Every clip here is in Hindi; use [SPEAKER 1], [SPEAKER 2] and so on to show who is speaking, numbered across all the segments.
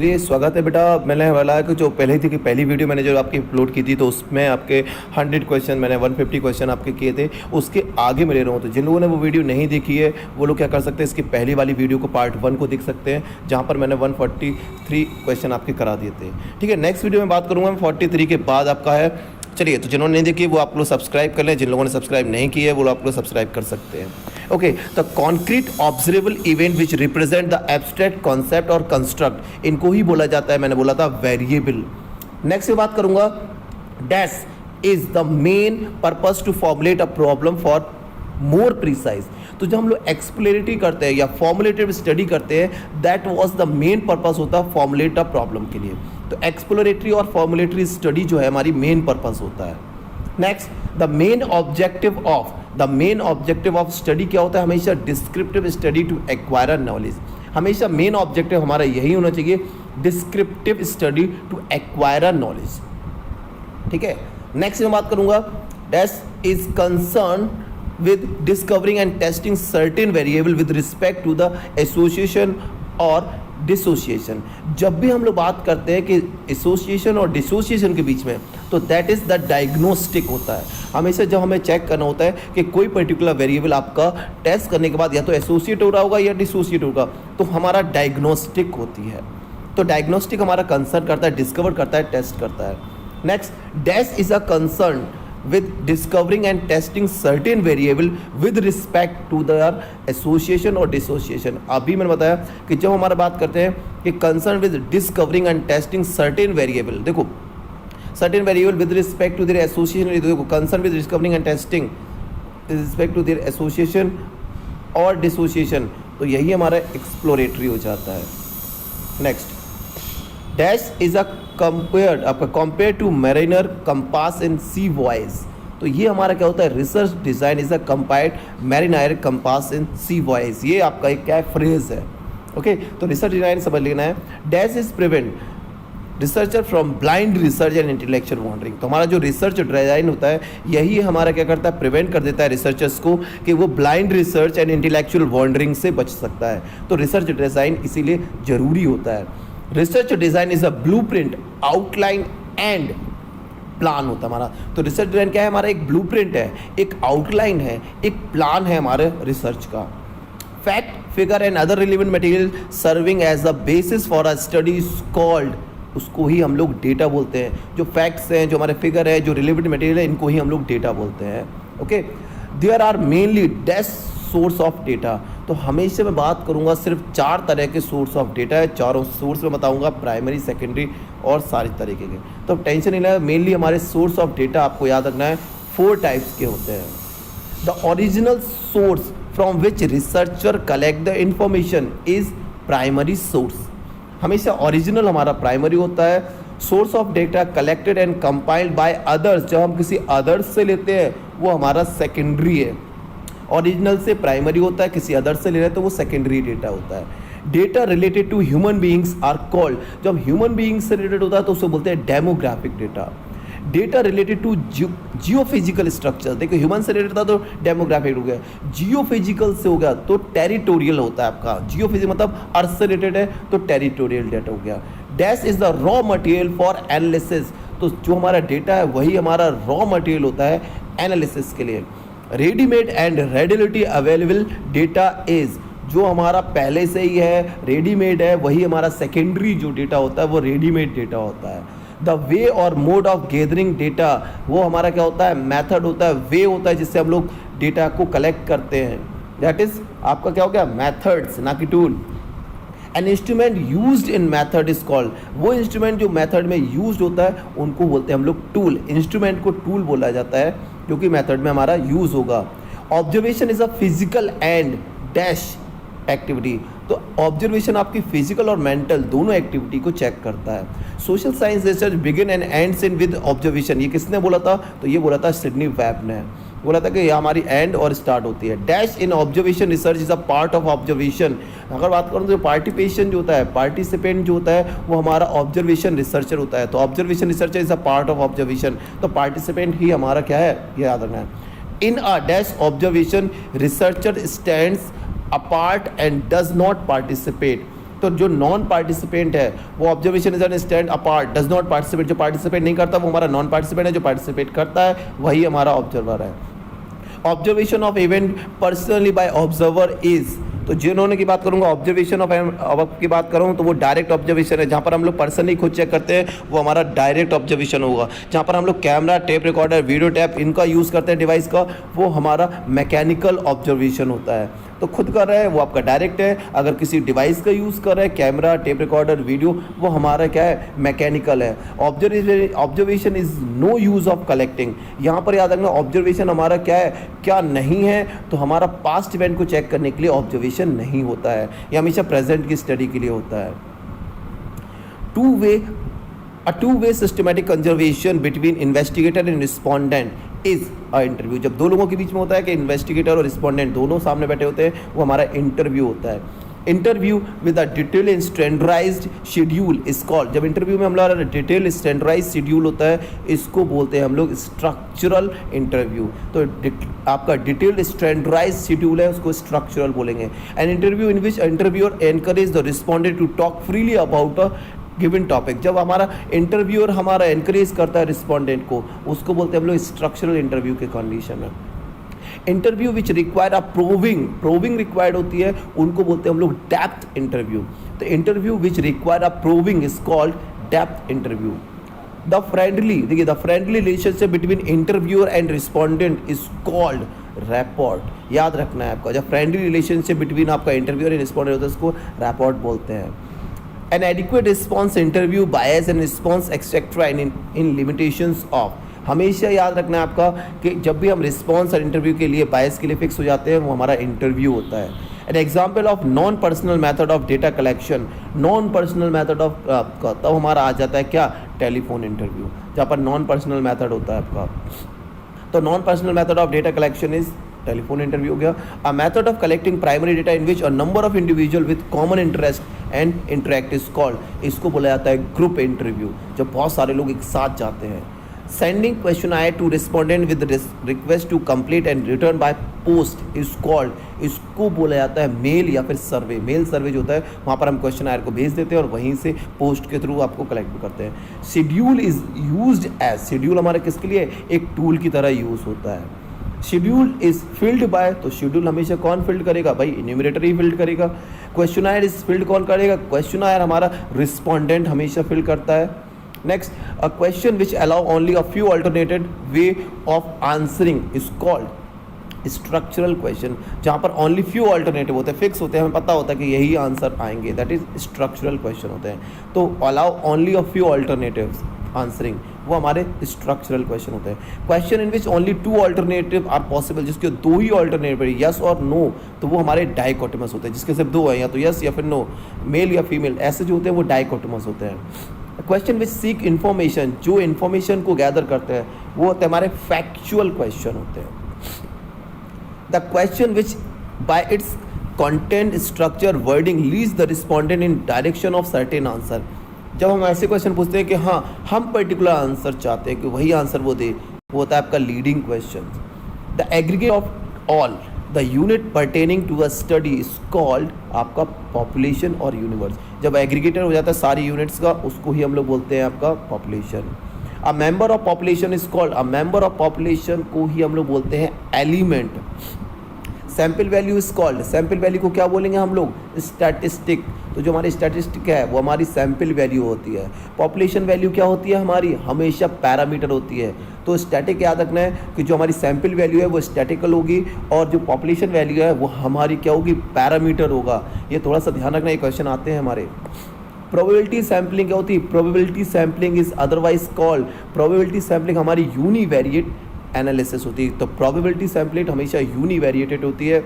[SPEAKER 1] चलिए स्वागत है बेटा। मैंने वाला है कि जो पहले थी कि पहली वीडियो मैंने जो आपकी अपलोड की थी तो उसमें आपके 100 क्वेश्चन मैंने 150 क्वेश्चन आपके किए थे, उसके आगे मैं ले रहा हूँ। तो जिन लोगों ने वो वीडियो नहीं देखी है वो लोग क्या कर सकते हैं, इसकी पहली वाली वीडियो को पार्ट 1 को देख सकते हैं जहाँ पर मैंने 143 क्वेश्चन आपके करा दिए थे। ठीक है, नेक्स्ट वीडियो में बात करूँगा मैं 43 के बाद आपका है। चलिए, तो जिन्होंने नहीं देखी वो आप लोग सब्सक्राइब कर लें, जिन लोगों ने सब्सक्राइब नहीं की है वो आप लोग सब्सक्राइब कर सकते हैं। Okay, the concrete observable event which represent the abstract concept और कंस्ट्रक्ट, इनको ही बोला जाता है, मैंने बोला था वेरिएबल। नेक्स्ट में बात करूंगा, dash is the main purpose to formulate a problem for more precise. तो जब हम लोग एक्सप्लेनेटरी करते हैं या फॉर्मुलेटिव स्टडी करते हैं, that was the main purpose होता है फॉर्मुलेट अ प्रॉब्लम के लिए। तो एक्सप्लोरेटरी और फॉर्मुलेटरी स्टडी जो है हमारी मेन पर्पस होता है। Next, the main objective of study क्या होता है, हमेशा descriptive study to acquire knowledge. हमेशा मेन ऑब्जेक्टिव हमारा यही होना चाहिए, descriptive study to acquire knowledge. ठीक है, नेक्स्ट मैं बात करूंगा, dash is concern with discovering and testing certain variable with respect to the association और डिसोसिएशन। जब भी हम लोग बात करते हैं कि एसोसिएशन और डिसोसिएशन के बीच में, तो दैट इज़ द डायग्नोस्टिक होता है। हमेशा जब हमें चेक करना होता है कि कोई पर्टिकुलर वेरिएबल आपका टेस्ट करने के बाद या तो एसोसिएट हो रहा होगा या डिसोसिएट होगा, तो हमारा डायग्नोस्टिक होती है। तो डायग्नोस्टिक हमारा कंसर्न करता है, डिस्कवर करता है, टेस्ट करता है। Next, dash is a concern with discovering and testing certain variable with respect to their association or dissociation। अभी मैंने बताया कि जब हमारा बात करते हैं कि concern with discovering and testing certain variable, देखो certain variable with respect to their association, देखो concern with discovering and testing with respect to their association और dissociation, तो यही हमारा exploratory हो जाता है। Next, dash is a compare to mariner compass in sea voyage. तो ये हमारा क्या होता है, research design is a compared mariner compass in sea voyage. ये आपका एक क्या फ्रेज है। ओके, तो रिसर्च डिजाइन समझ लेना है। Dash is prevent researcher from blind research and intellectual wandering. तो हमारा जो रिसर्च डिजाइन होता है यही हमारा क्या करता है, प्रिवेंट कर देता है रिसर्चर्स को कि वो blind research and intellectual wandering से बच सकता है। तो रिसर्च डिजाइन इसीलिए जरूरी होता है। Research design is a blueprint, outline and plan होता है हमारा। तो रिसर्च डिजाइन क्या है, हमारा एक ब्लूप्रिंट है, एक आउटलाइन है, एक प्लान है हमारे रिसर्च का। Fact, figure and other relevant material serving as the basis for a study is called, उसको ही हम लोग डेटा बोलते हैं। जो फैक्ट्स हैं, जो हमारे फिगर है, जो रिलेवेंट मटेरियल है, इनको ही हम लोग डेटा बोलते हैं। Okay, there are mainly dash source of data. तो हमेशा मैं बात करूंगा सिर्फ 4 तरह के सोर्स ऑफ डेटा है। चारों सोर्स में बताऊंगा, प्राइमरी, सेकेंडरी और सारे तरीके के। तो टेंशन नहीं लेना, मेनली हमारे सोर्स ऑफ डेटा आपको याद रखना है 4 टाइप्स के होते हैं। The original source from which researcher collect the information is primary source. हमेशा ओरिजिनल हमारा प्राइमरी होता है। Source of data collected and compiled by others, जब हम किसी अदर्स से लेते हैं वो हमारा सेकेंडरी है। ओरिजिनल से प्राइमरी होता है, किसी अदर से ले रहे हैं तो वो सेकेंडरी डेटा होता है। Data related to human beings are called, जब ह्यूमन बीइंग्स से रिलेटेड होता है तो उसे बोलते हैं demographic data. Data related to geophysical structure, देखो ह्यूमन से रिलेटेड था तो डेमोग्राफिक हो गया, जियोफिजिकल से हो गया तो टेरिटोरियल होता है आपका। जियोफिजिकल मतलब अर्थ से रिलेटेड है तो टेरिटोरियल डेटा हो गया। Dash is the raw material for analysis, तो जो हमारा डेटा है वही हमारा रॉ मटेरियल होता है एनालिसिस के लिए। Readymade and readily available data is, जो हमारा पहले से ही है, रेडीमेड है, वही हमारा सेकेंडरी जो डेटा होता है वो रेडीमेड डेटा होता है। द वे और मोड ऑफ गैदरिंग डेटा, वो हमारा क्या होता है, मेथड होता है, वे होता है जिससे हम लोग डेटा को कलेक्ट करते हैं। दैट इज आपका क्या हो गया, मेथड्स, ना कि tool. An instrument used in method is called, वो इंस्ट्रूमेंट जो मेथड में यूज्ड होता है उनको बोलते हैं हम लोग टूल। इंस्ट्रूमेंट को टूल बोला जाता है जो कि मेथड में हमारा यूज होगा। Observation is a physical and dash activity, तो ऑब्जर्वेशन आपकी फिजिकल और मेंटल दोनों एक्टिविटी को चेक करता है। Social science research begin and ends in with observation, ये किसने बोला था, तो ये बोला था सिडनी वेब ने। बोला था कि ये हमारी एंड और स्टार्ट होती है। Dash in observation research is a part of observation. अगर बात करूँ तो पार्टिसिपेशन जो होता है, पार्टिसिपेंट जो होता है वो हमारा ऑब्जर्वेशन रिसर्चर होता है। तो observation researcher is a part of observation, तो पार्टिसिपेंट ही हमारा क्या है, ये याद रखना है। In a dash observation researcher stands apart and does not participate, तो जो नॉन पार्टिसिपेंट है वो observation is an stand apart, does not participate, जो पार्टिसिपेट नहीं करता वो हमारा नॉन पार्टिसिपेंट है, जो पार्टिसिपेट करता है वही हमारा ऑब्जर्वर है। Observation of event personally bye observer is, तो जिन्होंने की बात करूंगा ऑब्जर्वेशन ऑफ की बात करूँ तो वो डायरेक्ट ऑब्जर्वेशन है, जहाँ पर हम लोग पर्सनली खुद चेक करते हैं वो हमारा डायरेक्ट ऑब्जर्वेशन होगा। जहाँ पर हम लोग camera, tape recorder, video tap इनका यूज़ करते हैं डिवाइस का, वो हमारा मैकेनिकल ऑब्जर्वेशन होता है। तो खुद कर रहे हैं वो आपका डायरेक्ट है, अगर किसी डिवाइस का यूज़ कर रहे हैं कैमरा, टेप रिकॉर्डर, वीडियो, वो हमारा क्या है, मैकेनिकल है। Observation is no use of collecting, यहाँ पर याद रखना ऑब्जर्वेशन हमारा क्या है, क्या नहीं है, तो हमारा पास्ट इवेंट को चेक करने के लिए ऑब्जर्वेशन नहीं होता है, ये हमेशा प्रेजेंट की स्टडी के लिए होता है। A two-way systematic conversation between investigator and respondent is a interview। जब दो लोगों के बीच में होता है कि इन्वेस्टिगेटर और रिस्पोंडेंट दोनों सामने बैठे होते हैं, वो हमारा इंटरव्यू होता है। Interview with a detail and standardised schedule is called, जब इंटरव्यू में हम लोग डिटेल स्टैंडर्डाइज्ड शेड्यूल होता है, इसको बोलते हैं हम लोग स्ट्रक्चरल इंटरव्यू। तो आपका डिटेल्ड स्टैंडर्डाइज्ड शेड्यूल है, उसको स्ट्रक्चरल बोलेंगे। An interview in which interviewer encourage the respondent to talk freely about a given topic, जब हमारा इंटरव्यूअर हमारा एनकरेज करता है रिस्पोंडेंट को, उसको बोलते हैं हम लोग स्ट्रक्चरल इंटरव्यू के कंडीशन में। Interview which require a proving required होती है, उनको बोलते हैं हम लोग डेप्थ इंटरव्यू। तो interview which require a proving is called depth interview. The friendly relationship between interviewer and respondent is called rapport. याद रखना है आपका, जब फ्रेंडली रिलेशनशिप बिटवीन आपका इंटरव्यूअर एंड रिस्पोंडेंट होता है उसको रैपोर्ट बोलते हैं। An adequate response interview bias and response etc in limitations of, हमेशा याद रखना है आपका कि जब भी हम रिस्पॉन्स और इंटरव्यू के लिए बायस के लिए फिक्स हो जाते हैं वो हमारा इंटरव्यू होता है। N example of non personal method of data collection, non personal method of का तब हमारा आ जाता है क्या, टेलीफोन इंटरव्यू, जहाँ पर नॉन पर्सनल मैथड होता है आपका। तो non personal method of data collection is telephone interview हो गया। A method of collecting primary data in which a number of individual with common interest and interact is called, इसको बोला जाता है ग्रुप इंटरव्यू, जब बहुत सारे लोग एक साथ जाते हैं। Sending questionnaire to respondent with request to complete and return by post is called, इसको बोला जाता है मेल या फिर सर्वे। मेल सर्वे जो होता है वहाँ पर हम क्वेश्चनायर को भेज देते हैं और वहीं से पोस्ट के थ्रू आपको कलेक्ट भी करते हैं। Schedule is used as, schedule हमारे किसके लिए, एक टूल की तरह यूज़ होता है। शेड्यूल इज फिल्ड बाय, तो शेड्यूल हमेशा कौन फिल्ड करेगा भाई, इन्यूमरेटर ही फिल्ड करेगा। क्वेश्चनायर इज फिल्ड कौन करेगा, क्वेश्चनायर हमारा रिस्पोंडेंट हमेशा फिल करता है। Next, a question which allow only a few alternated way of answering is called structural question, जहाँ पर ओनली फ्यू अल्टरनेटिव होते हैं, फिक्स होते हैं, हमें पता होता है कि यही आंसर आएंगे, दैट इज स्ट्रक्चरल क्वेश्चन होते हैं। तो allow only a few alternatives answering, वो हमारे स्ट्रक्चरल क्वेश्चन होते हैं। Question in which only two alternative are possible, जिसके दो ही अल्टरनेटिव है, यस और नो, तो वो हमारे डाइकोटोमस होते हैं, जिसके सिर्फ दो है, या तो यस या फिर नो, मेल या फीमेल, ऐसे जो होते हैं वो डाइकोटोमस होते हैं। क्वेश्चन विच सीक इन्फॉर्मेशन, जो इन्फॉर्मेशन को गैदर करते हैं वो होते हैं हमारे फैक्चुअल क्वेश्चन होते हैं। The question which bye it's content structure wording leads the respondent in direction of certain answer, जब हम ऐसे क्वेश्चन पूछते हैं कि हाँ हम पर्टिकुलर आंसर चाहते हैं कि वही आंसर वो दे, वो होता है आपका leading question. The aggregate of all the unit pertaining to a study is called आपका पॉपुलेशन और यूनिवर्स, जब एग्रीगेटर हो जाता है सारी यूनिट्स का, उसको ही हम लोग बोलते हैं आपका population. A member of population is called, a member of population को ही हम लोग बोलते हैं element. Sample value is called, sample value को क्या बोलेंगे हम लोग, स्टैटिस्टिक, तो जो हमारी स्टैटिस्टिक है वो हमारी सैम्पल वैल्यू होती है। पॉपुलेशन वैल्यू क्या होती है हमारी, हमेशा पैरामीटर होती है। तो स्टैटिक याद रखना है कि जो हमारी सैम्पल वैल्यू है वो स्टैटिकल होगी और जो पॉपुलेशन वैल्यू है वो हमारी क्या होगी, पैरामीटर होगा। ये थोड़ा सा ध्यान रखना, ये क्वेश्चन आते हैं हमारे। प्रोबेबिलिटी सैम्पलिंग क्या होती है, probability sampling is otherwise called, probability sampling हमारी यूनिवेरिएट एनालिसिस होती है, तो प्रोबेबिलिटी सैम्पलिंग हमेशा यूनिवेरिएटेड होती है।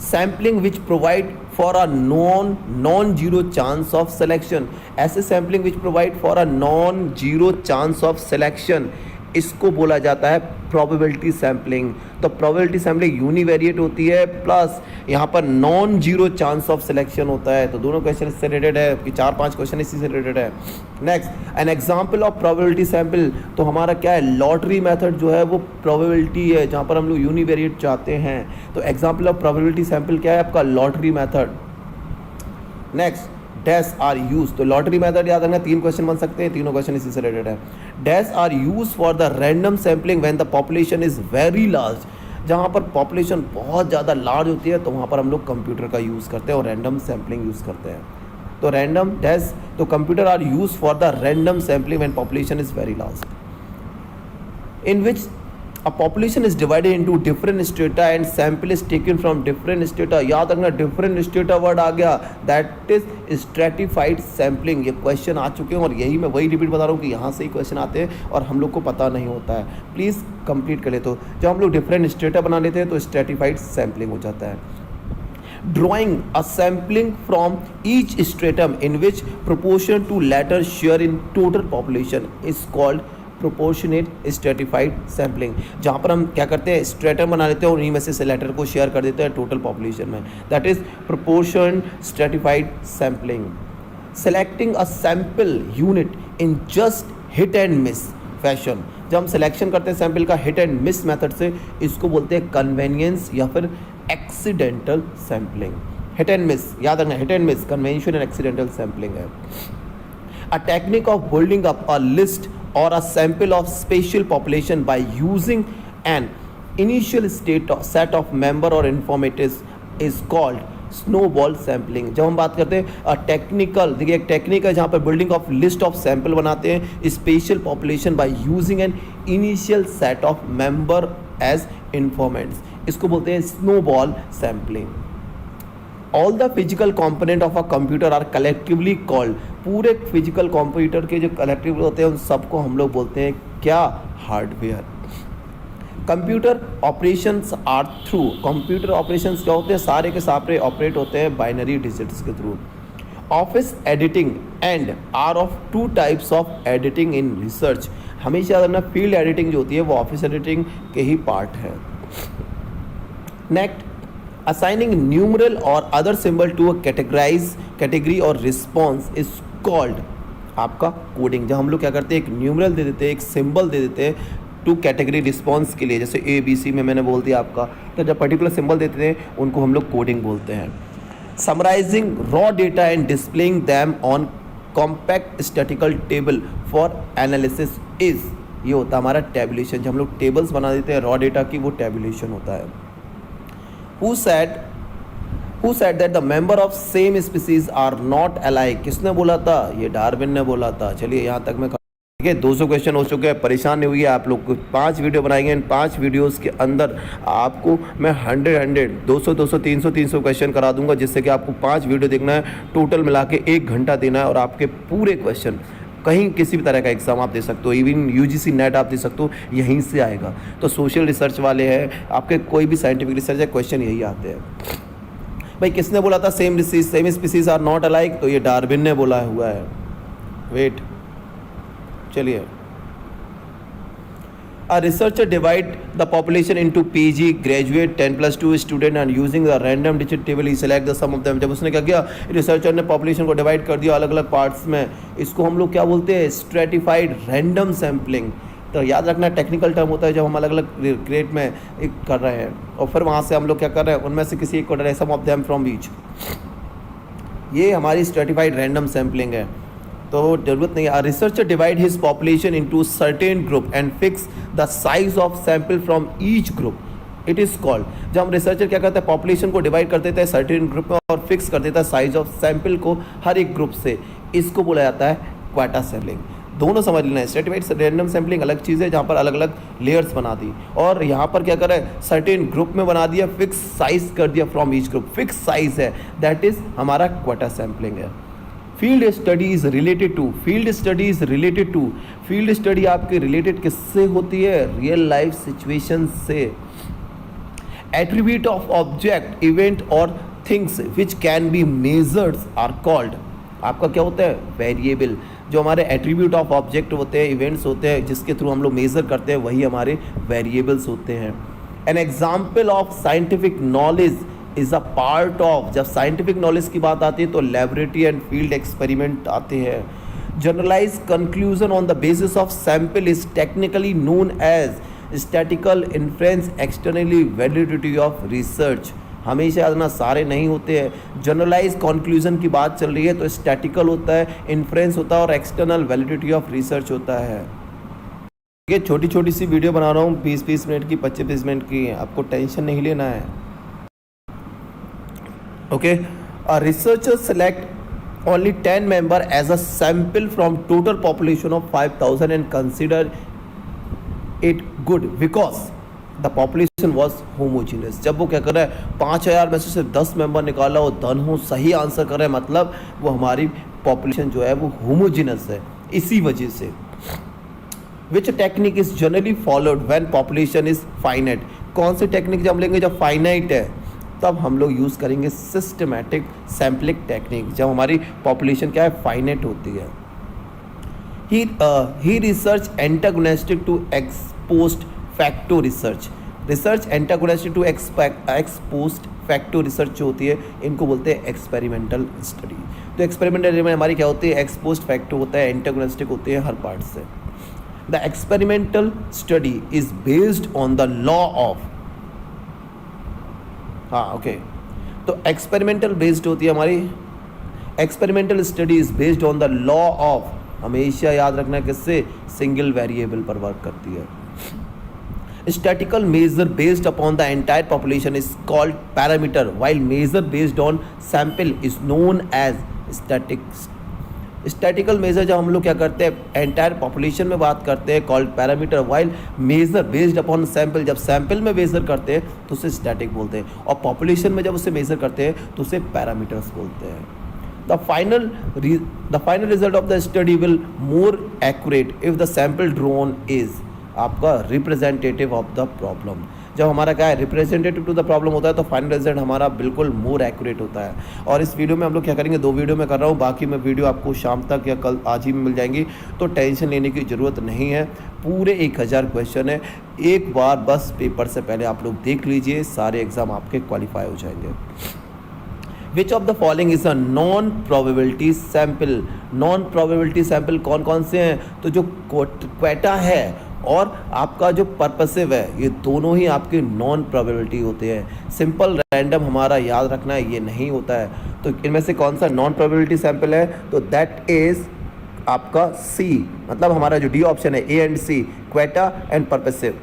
[SPEAKER 1] Sampling which provide for a non zero chance of selection, ऐसे sampling which provide for a non zero chance of selection, इसको बोला जाता है प्रोबेबिलिटी सैम्पलिंग। तो प्रोबेबिलिटी सैम्पलिंग यूनिवेरिएट होती है प्लस यहाँ पर non zero chance of selection होता है। तो दोनों क्वेश्चन इससे रिलेटेड है कि 4-5 क्वेश्चन इसी से रिलेटेड है। Next, N example of probability sample, तो हमारा क्या है, लॉटरी मेथड जो है वो प्रोबेबिलिटी है, जहाँ पर हम लोग यूनिवेरिएट चाहते हैं। तो एग्जाम्पल ऑफ प्रोबेबिलिटी सैम्पल क्या है आपका, lottery method. Next, dash are use, तो लॉटरी मेथड याद रखना, 3 क्वेश्चन बन सकते हैं, तीनों क्वेश्चन इसी से रिलेटेड है। Dash are use for the random sampling when the population is very large, जहाँ पर पॉपुलेशन बहुत ज़्यादा लार्ज होती है तो वहाँ पर हम लोग कंप्यूटर का यूज़ करते हैं और रैंडम सैम्पलिंग यूज़ करते हैं। तो रैंडम डैश, तो computer are use for the random sampling when population is very large, in which a population is divided into different strata and sample is taken from different strata। याद रखना different strata वर्ड आ गया, that is stratified sampling। ये क्वेश्चन आ चुके हैं और यही मैं वही रिपीट बता रहा हूँ कि यहाँ से ही क्वेश्चन आते हैं और हम लोग को पता नहीं होता है, प्लीज़ कंप्लीट कर ले। तो जब हम लोग डिफरेंट स्ट्रेटा बना लेते हैं तो स्ट्रेटिफाइड सैम्पलिंग हो जाता है। Drawing a sampling from each stratum in which proportion to latter share in total population is called proportionate stratified sampling, जहाँ पर हम क्या करते हैं स्ट्रेटम बना लेते हैं और उन्हीं में से लेटर को शेयर कर देते हैं टोटल पॉपुलेशन में, that is proportion stratified sampling. Selecting a sample unit in just hit and miss fashion, जब हम सिलेक्शन करते हैं सैम्पल का हिट एंड मिस मेथड से, इसको बोलते हैं कन्वेनियंस या फिर accidental sampling. Hit and miss याद रखना, hit and miss convention and accidental sampling है। A technique of building up a list or a sample of spatial population by using an initial set of member or informatives is called snowball sampling। जब हम बात करते हैं टेक्निकल, देखिए एक टेक्निक है जहाँ पर building of list of sample बनाते हैं special population by using an initial set of member as informants, इसको बोलते हैं snowball sampling. All the physical component of a computer are collectively called, पूरे फिजिकल कंप्यूटर के जो कलेक्टिव होते हैं उन सबको हम लोग बोलते हैं क्या, hardware. Computer operations are through, computer operations क्या होते हैं, सारे के सारे ऑपरेट होते हैं बाइनरी डिजिट्स के through. Office editing and are of 2 types of editing in research, हमेशा याद रखना फील्ड एडिटिंग जो होती है वो ऑफिस एडिटिंग के ही पार्ट है। Next, assigning numeral or other symbol to a category or response is called आपका कोडिंग। जब हम लोग क्या करते हैं एक न्यूमरल दे देते हैं, एक सिंबल दे देते हैं टू कैटेगरी रिस्पॉन्स के लिए, जैसे ABC में मैंने बोल दिया आपका, तो जब पर्टिकुलर सिंबल देते हैं उनको हम लोग कोडिंग बोलते हैं। Summarising raw data and displaying them on compact statical table for analysis is, ये होता है हमारा टेबुलेशन। जब हम लोग टेबल्स बना देते हैं रॉ डेटा की, वो टेबुलेशन होता है। Who said that the member of same species are not alike? किसने बोला था? ये डार्विन ने बोला था। चलिए यहाँ तक मैं ठीक है, 200 क्वेश्चन हो चुके हैं, परेशान नहीं हुई आप लोग को। 5 वीडियो बनाएंगे, इन 5 वीडियोस के अंदर आपको मैं 100 200 300 क्वेश्चन करा दूंगा, जिससे कि आपको 5 वीडियो देखना है, टोटल मिला के 1 घंटा देना है और आपके पूरे क्वेश्चन कहीं किसी भी तरह का एग्ज़ाम आप दे सकते हो, इवन UGC नेट आप दे सकते हो, यहीं से आएगा। तो सोशल रिसर्च वाले हैं आपके, कोई भी साइंटिफिक रिसर्च है, क्वेश्चन यही आते हैं। भाई किसने बोला था same species are not alike? तो ये डार्विन ने बोला हुआ है। वेट, चलिए। A researcher divide the population into PG, graduate, 10+2 student and using the random digit table he select the sum of them। जब उसने क्या किया, रिसर्चर ने पॉपुलेशन को डिवाइड कर दिया अलग अलग पार्ट्स में, इसको हम लोग क्या बोलते हैं, स्ट्रेटिफाइड रैंडम सैम्पलिंग। तो याद रखना टेक्निकल टर्म होता है जब हम अलग अलग ग्रेड में एक कर रहे हैं और फिर वहाँ से हम लोग क्या कर रहे हैं, उनमें से किसी एक को direct sum of them from each, ये हमारी स्ट्रेटिफाइड रैंडम सैम्पलिंग है। तो जरूरत नहीं है। Researcher divide his population into certain group and fix the size of sample from each group, it is called. जब हम रिसर्चर क्या करते हैं, पॉपुलेशन को डिवाइड कर देता है सर्टेन ग्रुप में और फिक्स कर देता है साइज ऑफ सैंपल को हर एक ग्रुप से, इसको बोला जाता है क्वाटा सैम्पलिंग। दोनों समझ लेना है, स्ट्रेटिफाइड रैंडम सैम्पलिंग अलग चीज़ है जहाँ पर अलग अलग लेयर्स बना दी, और यहाँ पर क्या कर रहा है, सर्टेन ग्रुप में बना दिया, फिक्स साइज कर दिया from each group, fix size है, दैट इज हमारा क्वाटा सैम्पलिंग है। Field study is related to, field study is related to, field study आपके रिलेटेड किससे होती है, रियल लाइफ सिचुएशन से। एट्रीब्यूट ऑफ ऑब्जेक्ट, इवेंट और things which can be measured are called, आपका क्या होता है, वेरिएबल। जो हमारे एट्रीब्यूट ऑफ ऑब्जेक्ट होते हैं, इवेंट्स होते हैं जिसके थ्रू हम लोग मेजर करते हैं, वही हमारे वेरिएबल्स होते हैं। N example of scientific knowledge is a part of, जब साइंटिफिक नॉलेज की बात आती है तो लेबोरेटरी एंड फील्ड एक्सपेरिमेंट आते हैं। Generalise conclusion on the basis of sample is technically known as statical inference externally validity of research, हमेशा याद रखना सारे नहीं होते हैं। जनरलाइज कंक्लूजन की बात चल रही है तो स्टैटिकल होता है, इन्फ्रेंस होता है और एक्सटर्नल वैलिडिटी ऑफ रिसर्च होता है। ये छोटी छोटी सी वीडियो बना रहा हूँ 20-20 मिनट की, 25-20 मिनट की, आपको टेंशन नहीं लेना है। Okay, a researcher select only 10 member as a sample from total population of 5000 and consider it good because the population was homogeneous. जब वो क्या कर रहा है 5000 में से सिर्फ 10 मेंबर निकाला, वो धन हो सही आंसर कर रहे हैं, मतलब वो हमारी पॉपुलेशन जो है वो होमोजीनियस है। इसी वजह से which technique is generally followed when population is finite. कौन सी टेक्निक जब हम लेंगे जब फाइनाइट है, तब हम लोग यूज़ करेंगे सिस्टमैटिक सैम्पलिंग टेक्निक, जब हमारी पॉपुलेशन क्या है फाइनाइट होती है। ही research antagonistic to ex post facto research. Research antagonistic to ex post facto research जो होती है, इनको बोलते हैं एक्सपेरिमेंटल स्टडी। तो एक्सपेरिमेंटल में हमारी क्या होती है, एक्सपोस्ट फैक्टो होता है, एंटागोनिस्टिक होती है हर पार्ट से। The experimental study is based on the law of, हाँ ओके, तो एक्सपेरिमेंटल बेस्ड होती है हमारी, experimental study is based on the law of, हमेशा याद रखना किससे, सिंगल वेरिएबल पर वर्क करती है। Statical measure based upon the entire population is called parameter, while measure based on sample is known as statistics. Statical measure जब हम लोग क्या करते हैं एंटायर पॉपुलेशन में बात करते हैं called parameter, while measure based upon sample, जब सैंपल में मेजर करते हैं तो उसे स्टैटिक बोलते हैं, और पॉपुलेशन में जब उसे मेजर करते हैं तो उसे पैरामीटर्स बोलते हैं। The final result of the study will more accurate if the sample drone is आपका रिप्रेजेंटेटिव ऑफ द प्रॉब्लम। जब हमारा क्या है रिप्रेजेंटेटिव टू द प्रॉब्लम होता है तो फाइनल रिजल्ट हमारा बिल्कुल मोर एक्यूरेट होता है। और इस वीडियो में हम लोग क्या करेंगे, 2 वीडियो में कर रहा हूँ, बाकी में वीडियो आपको शाम तक या कल आज ही में मिल जाएंगी, तो टेंशन लेने की ज़रूरत नहीं है। पूरे 1000 क्वेश्चन है, एक बार बस पेपर से पहले आप लोग देख लीजिए, सारे एग्ज़ाम आपके क्वालिफाई हो जाएंगे। Which of the following is a non probability sample. Non probability sample कौन कौन से हैं, तो जो क्वेटा है और आपका जो पर्पसिव है, ये दोनों ही आपके नॉन प्रोबेबिलिटी होते हैं। सिंपल रैंडम हमारा याद रखना है, ये नहीं होता है। तो इनमें से कौन सा नॉन प्रोबेबिलिटी सैंपल है, तो दैट इज आपका सी, मतलब हमारा जो डी ऑप्शन है A and C, quota and purposive.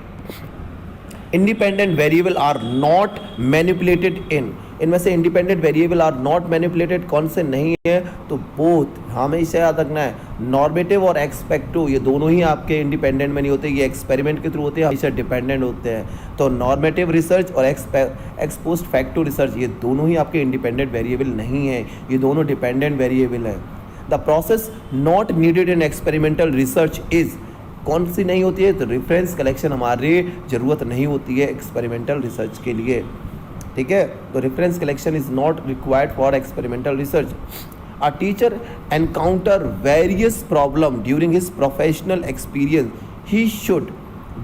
[SPEAKER 1] Independent variable are not manipulated in, इनमें से independent variable are not manipulated कौन से नहीं है, तो बोथ हमेशा याद रखना है, नॉर्मेटिव और एक्सपेक्टिव, ये दोनों ही आपके इंडिपेंडेंट में नहीं होते, ये एक्सपेरिमेंट के थ्रू होते हैं, हमेशा डिपेंडेंट होते हैं। तो नॉर्मेटिव रिसर्च और एक्सपोस्ट फैक्टो रिसर्च, ये दोनों ही आपके इंडिपेंडेंट वेरिएबल नहीं है, ये दोनों डिपेंडेंट वेरिएबल है। The process not needed in experimental research is, कौन सी नहीं होती है, तो रेफरेंस कलेक्शन हमारी ज़रूरत नहीं होती है एक्सपेरिमेंटल रिसर्च के लिए, ठीक है। तो reference collection is not required for experimental research. A teacher encounter various problem during his professional experience, he should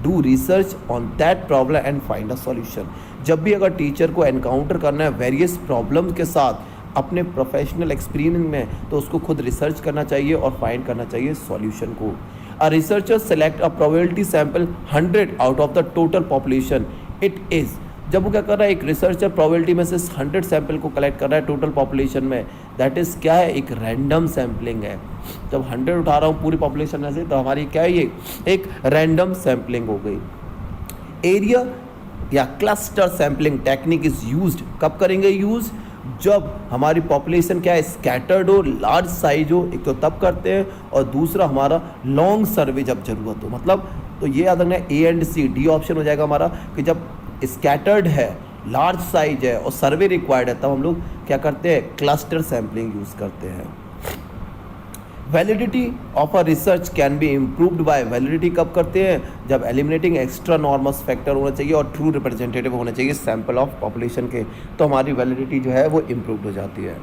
[SPEAKER 1] do research on that problem and find a solution. जब भी अगर टीचर को एनकाउंटर करना है वेरियस प्रॉब्लम के साथ अपने प्रोफेशनल एक्सपीरियंस में, तो उसको खुद रिसर्च करना चाहिए और फाइंड करना चाहिए सॉल्यूशन को। अ researcher select a probability sample 100 out of the total population, it is, जब वो क्या कर रहा है एक रिसर्चर प्रोबेबिलिटी में से 100 सैंपल को कलेक्ट कर रहा है टोटल पॉपुलेशन में, दैट इज़ क्या है, एक रैंडम सैम्पलिंग है। जब 100 उठा रहा हूँ पूरी पॉपुलेशन में से, तो हमारी क्या है, ये एक रैंडम सैम्पलिंग हो गई। एरिया या cluster sampling technique is used, कब करेंगे यूज़, जब हमारी पॉपुलेशन क्या है स्कैटर्ड हो, लार्ज साइज हो, एक तो तब करते हैं, और दूसरा हमारा लॉन्ग सर्वे जब ज़रूरत हो, मतलब तो ये याद रखना है A and C, D option हो जाएगा हमारा, कि जब स्कैटर्ड है, लार्ज साइज है और सर्वे रिक्वायर्ड है, तब हम लोग क्या करते हैं, क्लस्टर सैम्पलिंग यूज़ करते हैं। Validity of a research can be improved by, validity कब करते हैं, जब एलिमिनेटिंग एक्स्ट्रा नॉर्मस फैक्टर होना चाहिए और ट्रू रिप्रेजेंटेटिव होना चाहिए सैंपल ऑफ पॉपुलेशन के, तो हमारी वैलिडिटी जो है वो इम्प्रूव्ड हो जाती है।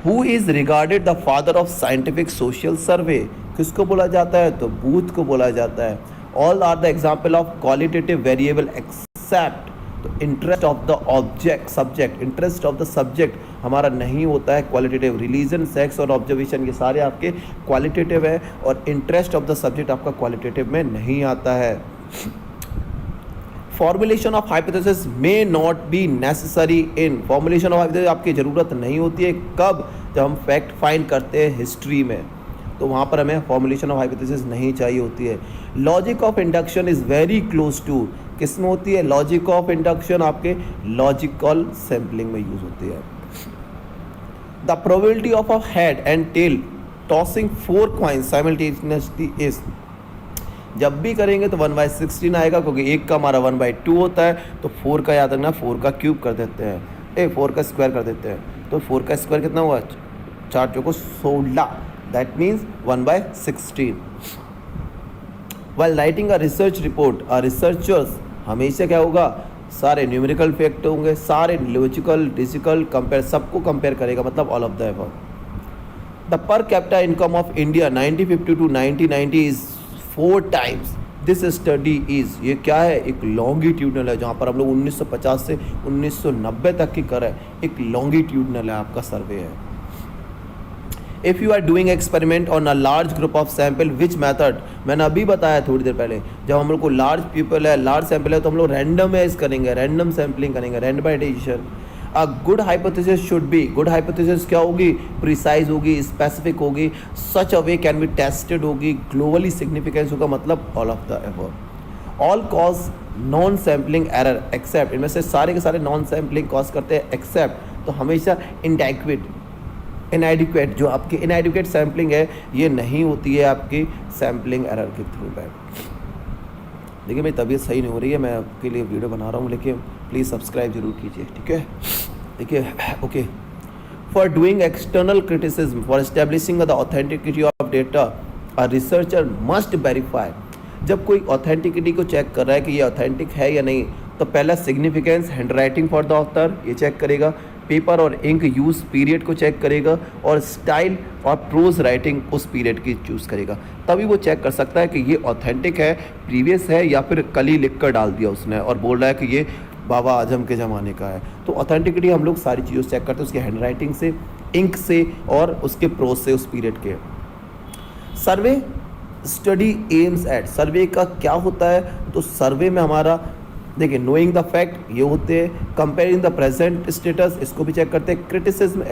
[SPEAKER 1] Who is regarded the father of scientific social survey, किसको बोला जाता है, तो बूथ को बोला जाता है। All are the example of qualitative variable except, तो interest of the object subject, interest of the subject हमारा नहीं होता है क्वालिटेटिव। रिलीजन, सेक्स और ऑब्जर्वेशन ये सारे आपके क्वालिटेटिव है, और इंटरेस्ट ऑफ द सब्जेक्ट आपका क्वालिटेटिव में नहीं आता है। Formulation of hypothesis may not be necessary in, formulation of hypothesis आपकी ज़रूरत नहीं होती है कब, जब हम फैक्ट फाइंड करते हैं हिस्ट्री में, तो वहाँ पर हमें फॉर्मुलेशन ऑफ हाइपोथेसिस नहीं चाहिए होती है। Logic of induction is very close to, किस में होती है, लॉजिक ऑफ इंडक्शन आपके लॉजिकल सैम्पलिंग में यूज होती है। The probability of a head and tail tossing 4 coins simultaneously is, जब भी करेंगे तो 1/16 आएगा, क्योंकि एक का हमारा 1/2 होता है, तो 4 का याद रखना 4 का क्यूब कर देते हैं, 4 का स्क्वायर कर देते हैं, तो 4 का स्क्वायर कितना हुआ, 4 चौको 16, that means 1/16। While writing a research report, a researchers हमेशा क्या होगा, सारे न्यूमेरिकल फैक्ट होंगे, सारे लॉजिकल डिजिकल कंपेयर, सबको कंपेयर करेगा, मतलब all of the above. The per capita income of India 1950 to 1990 is 4 times this study is, ये क्या है, एक लॉन्गिट्यूडनल है, जहाँ पर हम लोग 1950 से 1990 तक की कर है, एक लॉन्गिट्यूडनल है आपका सर्वे है। If you are doing experiment on a large group of sample which method, मैंने अभी बताया थोड़ी देर पहले, जब हम लोग को लार्ज पीपल है, लार्ज सैम्पल है, तो हम लोग रैंडमाइज करेंगे, रैंडम सैम्पलिंग करेंगे, randomization. A good hypothesis should be, good hypothesis क्या होगी, प्रिसाइज होगी, स्पेसिफिक होगी, such a way can be tested होगी, ग्लोबली सिग्निफिकेंस होगा, मतलब all of the above. All cause non sampling error except, इनमें से सारे के सारे नॉन सैम्पलिंग कॉज करते हैं एक्सेप्ट, तो हमेशा इनएडिक्वेट जो आपकी इनएडिक्वेट सैम्पलिंग है, ये नहीं होती है आपकी सैम्पलिंग एरर के थ्रू। बैठ देखिए मेरी तबीयत सही नहीं हो रही है, मैं आपके लिए वीडियो बना रहा हूँ, लेकिन प्लीज़ सब्सक्राइब जरूर कीजिए, ठीक है। देखिए okay, for doing external criticism for establishing the authenticity of data a researcher must verify, जब कोई ऑथेंटिसिटी को चेक कर रहा है कि ये ऑथेंटिक है या नहीं, तो पहला significance, hand writing for the author ये चेक करेगा, पेपर और इंक यूज़ पीरियड को चेक करेगा, और स्टाइल और प्रोज राइटिंग उस पीरियड की चूज़ करेगा, तभी वो चेक कर सकता है कि ये ऑथेंटिक है, प्रीवियस है, या फिर कल ही लिख कर डाल दिया उसने और बोल रहा है कि ये बाबा आजम के ज़माने का है। तो ऑथेंटिसिटी हम लोग सारी चीज़ों चेक करते हैं, उसके हैंड राइटिंग से, इंक से, और उसके प्रोज से, उस पीरियड के। सर्वे स्टडी एम्स एट, सर्वे का क्या होता है, तो सर्वे में हमारा देखिए नोइंग द फैक्ट ये होते हैं, कंपेयरिंग द प्रेजेंट स्टेटस इसको भी चेक करते हैं, criticism,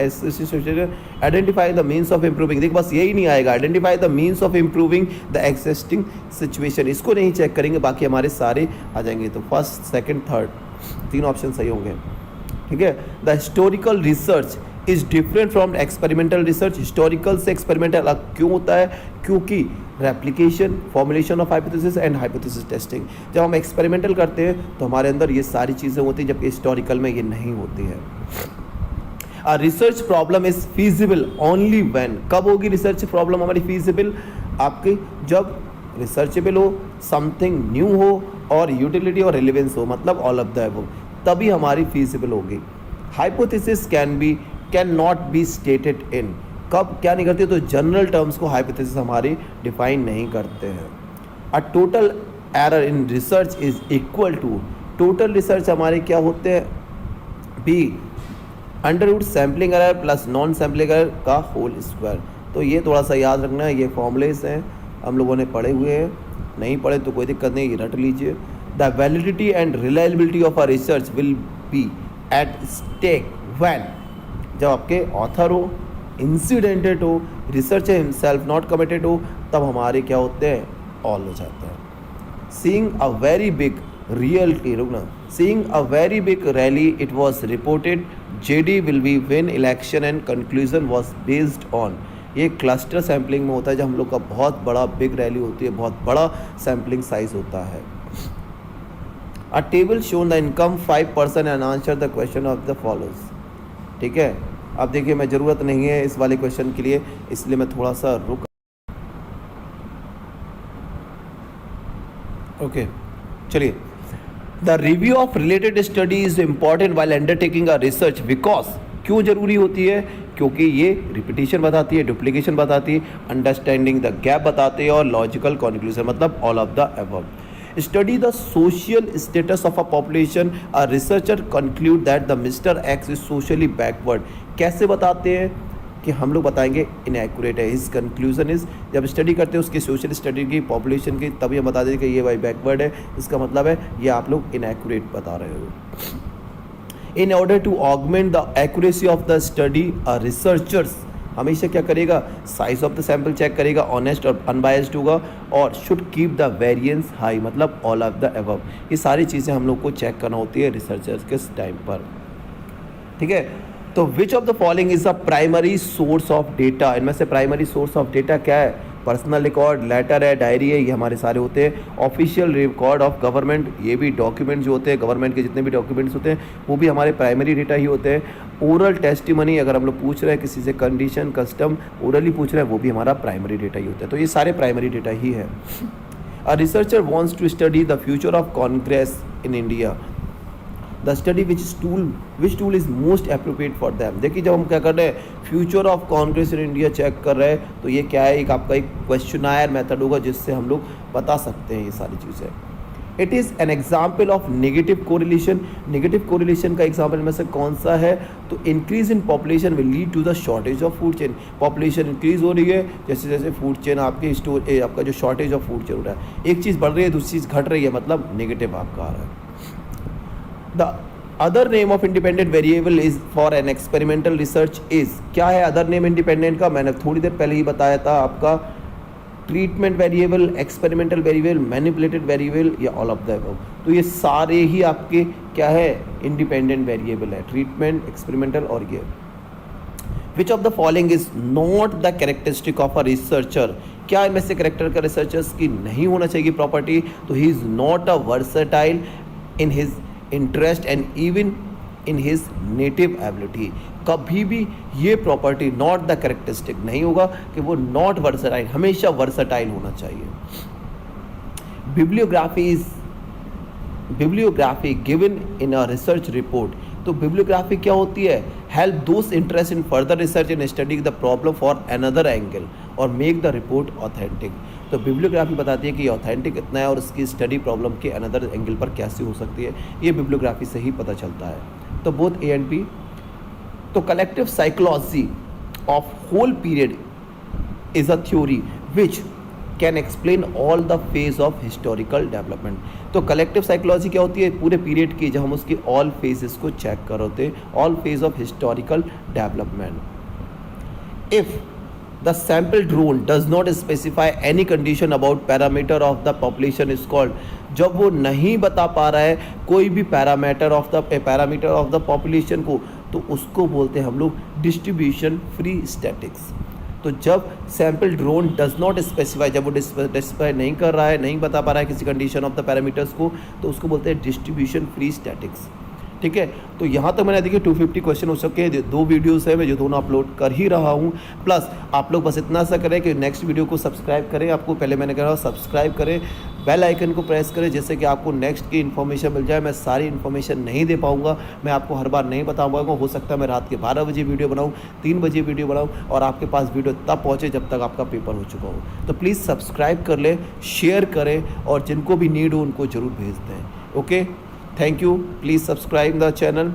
[SPEAKER 1] identify the means of improving, देखिए बस यही नहीं आएगा, identify the means of improving the existing situation, इसको नहीं चेक करेंगे, बाकी हमारे सारे आ जाएंगे। तो फर्स्ट सेकंड थर्ड 3 ऑप्शन सही होंगे, ठीक है। The historical research is different from experimental research, historical से एक्सपेरिमेंटल अलग क्यों होता है, क्योंकि replication, formulation of hypothesis and hypothesis testing, जब हम एक्सपेरिमेंटल करते हैं तो हमारे अंदर ये सारी चीज़ें होती हैं, जबकि हिस्टोरिकल में ये नहीं होती है। A research problem is feasible only when, कब होगी रिसर्च प्रॉब्लम हमारी फीजिबल, आपकी जब रिसर्चेबल हो, समथिंग न्यू हो, और यूटिलिटी और रिलेवेंस हो, मतलब ऑल ऑफ द अबव, तभी हमारी फीजिबल होगी। Hypothesis can not be stated in, कब क्या नहीं करते, तो जनरल टर्म्स को हाइपोथेसिस हमारी डिफाइन नहीं करते हैं। A total error in research is equal to, total research हमारे क्या होते हैं, be under sampling error plus non sampling error का होल स्क्वायर। तो ये थोड़ा सा याद रखना है, ये फॉर्मूलेस हैं, हम लोगों ने पढ़े हुए हैं, नहीं पढ़े तो कोई दिक्कत नहीं, रट लीजिए। The validity and reliability of a research will be at stake when, जब आपके ऑथर हो, इंसिडेंटेड हो, रिसर्चर हिमसेल्फ नॉट कमिटेड हो, तब हमारे क्या होते हैं, ऑल हो जाते हैं। Seeing a very big reality, रुकना, seeing a very big rally it was reported JD will be win election and conclusion was based on, ये क्लस्टर सैम्पलिंग में होता है, जब हम लोग का बहुत बड़ा बिग रैली होती है, बहुत बड़ा सैम्पलिंग साइज होता है। अ table shown the income 5% and answer the question of the follows, ठीक है। अब देखिए मैं ज़रूरत नहीं है इस वाले क्वेश्चन के लिए, इसलिए मैं थोड़ा सा रुक, ओके चलिए। The review of related study is important while undertaking a research, because, क्यों जरूरी होती है, क्योंकि ये रिपीटिशन बताती है, डुप्लीकेशन बताती है, अंडरस्टैंडिंग द गैप बताते हैं, और लॉजिकल कंक्लूजन, मतलब all of the above. Study the social status of a population, a researcher conclude that the mister x is socially backward, कैसे बताते हैं कि हम लोग बताएंगे इनएक्यूरेट है। हिज कंक्लूजन इज, जब स्टडी करते हैं उसकी सोशल स्टडी की, पॉपुलेशन की, तभी हम बता देंगे कि ये भाई बैकवर्ड है, इसका मतलब है ये आप लोग इनएक्यूरेट बता रहे हो। In order to augment the accuracy of the study, researchers हमेशा क्या करेगा, size of the sample check करेगा, ऑनेस्ट और अनबायस्ड होगा, और should keep the variance high, मतलब ऑल ऑफ द अबव। ये सारी चीज़ें हम लोग को चेक करना होती है रिसर्चर्स के टाइम पर, ठीक है। तो which of the following is the primary source of data, इनमें से प्राइमरी सोर्स ऑफ डेटा क्या है, पर्सनल रिकॉर्ड, लेटर है, डायरी है, ये हमारे सारे होते हैं। ऑफिशियल रिकॉर्ड ऑफ गवर्नमेंट, ये भी डॉक्यूमेंट जो होते हैं गवर्नमेंट के, जितने भी डॉक्यूमेंट्स होते हैं वो भी हमारे प्राइमरी डेटा ही होते हैं। ओरल टेस्टिमनी, अगर हम लोग पूछ रहे हैं किसी से कंडीशन कस्टम ओरली पूछ रहे हैं, वो भी हमारा प्राइमरी डेटा ही होता है। तो ये सारे प्राइमरी डेटा ही है। A researcher wants to study the future of Congress in India, the study which tool is most appropriate for them. देखिए जब हम क्या कर रहे हैं, future of Congress in India check कर रहे हैं, तो ये क्या है, एक आपका एक क्वेश्चनायर मेथड होगा जिससे हम लोग बता सकते हैं ये सारी चीज़ें। It is an example of negative correlation, negative correlation का एग्जाम्पल में से कौन सा है, तो increase in population will lead to the shortage of food chain. Population increase हो रही है, जैसे जैसे फूड चेन आपकी आपका जो शॉर्टेज ऑफ फूड चेन हो रहा है, एक चीज़ बढ़ रही है दूसरी चीज़ घट रही है, मतलब नेगेटिव आपका आ रहा है। The other name of independent variable is for an experimental research is, क्या है अदर नेम इंडिपेंडेंट का, मैंने थोड़ी देर पहले ही बताया था आपका, treatment variable, experimental variable, manipulated variable, या ऑल ऑफ द अबव। तो ये सारे ही आपके क्या है, इंडिपेंडेंट वेरिएबल है, ट्रीटमेंट, एक्सपेरिमेंटल और ये। Which of the following is not the characteristic of a researcher, क्या इनमें से कैरेक्टर का रिसर्चर्स की नहीं होना चाहिए प्रॉपर्टी, तो he is not a versatile in his interest and even in his native ability. कभी भी ये प्रॉपर्टी नॉट द कैरेक्टरिस्टिक नहीं होगा कि वो नॉट वर्सेटाइल, हमेशा वर्सेटाइल होना चाहिए। Bibliography given in a research report, तो बिब्लियोग्राफी क्या होती है, हेल्प दोस्त interest in further research in study the problem for another angle और मेक द रिपोर्ट ऑथेंटिक। तो बिब्लियोग्राफी बताती है कि ऑथेंटिक इतना है और उसकी स्टडी प्रॉब्लम के अनदर एंगल पर कैसे हो सकती है, ये बिब्लियोग्राफी से ही पता चलता है। तो बोथ ए एंड बी। तो collective psychology of whole period is a theory which can explain all the phase of historical development. तो कलेक्टिव साइकोलॉजी क्या होती है, पूरे पीरियड की, जब हम उसकी ऑल फेजेस को चेक कर होते हैं, all phase of historical development. If the sample drone does not specify any condition about parameter of the population is called, जब वो नहीं बता पा रहा है कोई भी पैरामीटर ऑफ द पॉपुलेशन को, तो उसको बोलते हैं हम लोग डिस्ट्रीब्यूशन फ्री स्टैटिक्स। तो जब sample drone does not specify, जब वो स्पेसिफाई नहीं कर रहा है, नहीं बता पा रहा है किसी कंडीशन ऑफ द पैरामीटर्स को, तो उसको बोलते हैं डिस्ट्रीब्यूशन फ्री स्टैटिक्स, ठीक है। तो यहाँ तक मैंने देखिए 250 क्वेश्चन हो सके, 2 वीडियोस है मैं जो दोनों अपलोड कर ही रहा हूँ। प्लस आप लोग बस इतना सा करें कि नेक्स्ट वीडियो को सब्सक्राइब करें, आपको पहले मैंने कहा सब्सक्राइब करें, बेल आइकन को प्रेस करें, जिससे कि आपको नेक्स्ट की इन्फॉर्मेशन मिल जाए। मैं सारी इन्फॉर्मेशन नहीं दे पाऊँगा, मैं आपको हर बार नहीं बता पाऊँगा, हो सकता है मैं रात के 12 बजे वीडियो बनाऊँ, 3 बजे वीडियो बनाऊँ और आपके पास वीडियो तब पहुँचे जब तक आपका पेपर हो चुका हो। तो प्लीज़ सब्सक्राइब कर लें, शेयर करें और जिनको भी नीड हो उनको ज़रूर भेज दें। Okay, thank you, please subscribe the channel.